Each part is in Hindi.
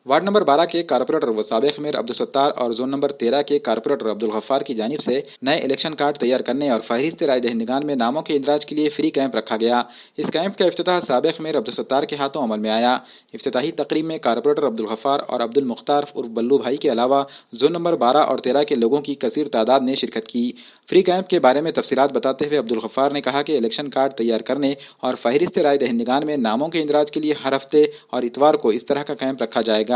वार्ड नंबर 12 के कारपोरेटर व साबिक मेयर अब्दुल सत्तार और जोन नंबर 13 के कारपोरेटर अब्दुल गफ्फार की जानिब से नए इलेक्शन कार्ड तैयार करने और फहरिस्त राय दहिंदगान में नामों के इंदराज के लिए फ्री कैंप रखा गया। इस कैंप का इफ्तिताह साबिक मेयर अब्दुल सत्तार के हाथों अमल में आया। इफ्तिताही तकरीब में कारपोरेटर अब्दुल गफ्फार और अब्दुल मुख्तार उर्फ बल्लू भाई के अलावा जोन नंबर 12 और 13 के लोगों की कसीर तादाद ने शिरकत की। फ्री कैंप के बारे में तफसीलात बताते हुए अब्दुल गफ्फार ने कहा कि इलेक्शन कार्ड तैयार करने और फहरिस्त राय दहिंदगान में नामों के इंदराज के लिए हर हफ्ते और इतवार को इस तरह का कैंप रखा जाएगा।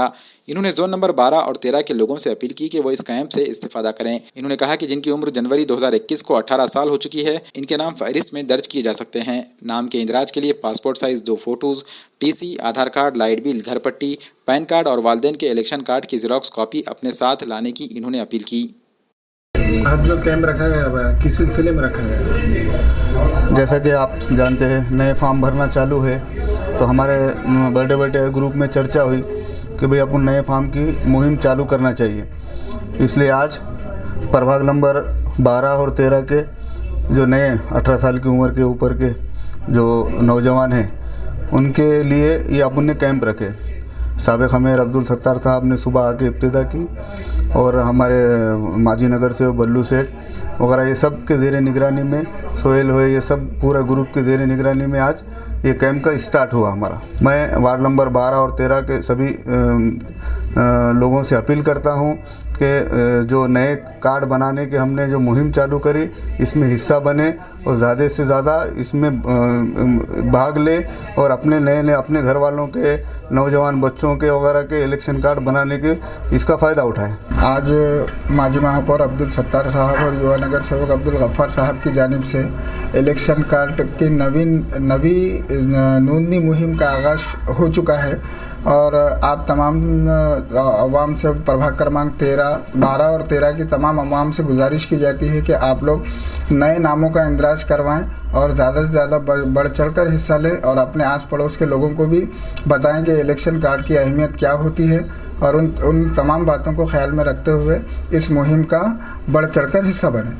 इन्होंने जोन नंबर 12 और 13 के लोगों से अपील की कि वो इस कैंप से इस्तेफादा करें। इन्होंने कहा कि जिनकी उम्र जनवरी 2021 को 18 साल हो चुकी है, इनके नाम फहरिस्त में दर्ज किए जा सकते हैं। नाम के इंदराज के लिए पासपोर्ट साइज 2 फोटोज, टीसी, आधार कार्ड, लाइट बिल, घर पट्टी, पैन कार्ड और वालिदैन के इलेक्शन कार्ड की जेरॉक्स कॉपी अपने साथ लाने की इन्होंने अपील की। आज जो कैंप रखा गया है किस सिलसिले में रखा गया है? जैसा कि आप जानते हैं नए फॉर्म भरना चालू है, तो हमारे बड़े बड़े ग्रुप में चर्चा हुई कि भाई अपन नए फॉर्म की मुहिम चालू करना चाहिए। इसलिए आज प्रभाग नंबर 12 और 13 के जो नए 18 साल की उम्र के ऊपर के जो नौजवान हैं उनके लिए ये अपन ने कैंप रखे। साबिक मेयर अब्दुल सत्तार साहब ने सुबह आके इब्तिदा की और हमारे माजी नगर से बल्लू सेठ वगैरह ये सब के ज़ेरे निगरानी में, सोहेल हुए, ये सब पूरा ग्रुप के ज़ेरे निगरानी में आज ये कैंप का स्टार्ट हुआ हमारा। मैं वार्ड नंबर 12 और 13 के सभी लोगों से अपील करता हूँ कि जो नए कार्ड बनाने के हमने जो मुहिम चालू करी इसमें हिस्सा बने और ज़्यादा से ज़्यादा इसमें भाग ले और अपने नए अपने घर वालों के, नौजवान बच्चों के वगैरह के इलेक्शन कार्ड बनाने के इसका फ़ायदा उठाएं। आज माजी महापौर अब्दुल सत्तार साहब और युवा नगर सेवक अब्दुल गफ्फार साहब की जानिब से इलेक्शन कार्ड की नवी नोंदनी मुहिम का आगाज़ हो चुका है और आप तमाम अवाम से प्रभाग क्रमांक 13, 12 और 13 की तमाम अवाम से गुजारिश की जाती है कि आप लोग नए नामों का इंदराज करवाएं और ज़्यादा से ज़्यादा बढ़ चढ़कर हिस्सा लें और अपने आस पड़ोस के लोगों को भी बताएं कि इलेक्शन कार्ड की अहमियत क्या होती है और उन तमाम बातों को ख्याल में रखते हुए इस मुहिम का बढ़ चढ़कर हिस्सा बनें।